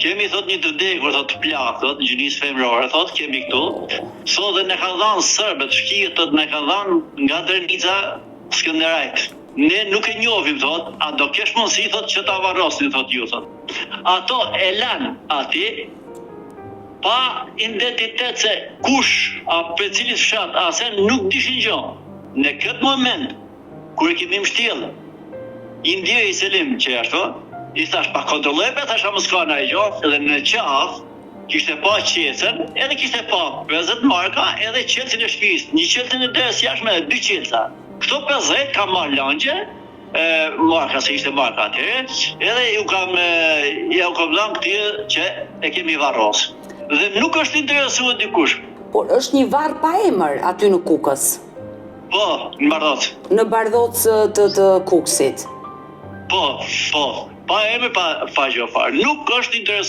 Kemi thot një të degur, thot plak, thot gjynisë femrore, thot kemi këtu. Sot dhe ne kanë dhënë serbët, shqietët ne kanë dhënë nga Drenica Skënderajt. Ne nuk e njohim, thot, a do kesh mundësi, thot, që ta varrosin, thot ju, thot. Ato e lanë ati pa identitet se kush, për cilit fshat, ase nuk dishin gjë. Në këtë moment, kur e kemi mështjellë, i ndjej Selim që ashtu, i thash pa kontrolloj, pa thash a mos ka ndaj gjë, edhe në qafë kishte pa qelcën, edhe kishte pa 50 marka, edhe qelcën e shtëpisë, një qelcën e derës jashtme dhe 2 qelca. Këto 50 kam marrë langje, marka se ishte marka atyre, edhe ju kam dhënë këtyre që e kemi varros. Dhe nuk është interesuar dikush. Por është një varr pa emër aty në Kukës. Po, në Bardhocë. Në Bardhocë të Kukësit. Po, pa emër pa gjë fare. Nuk është interesuar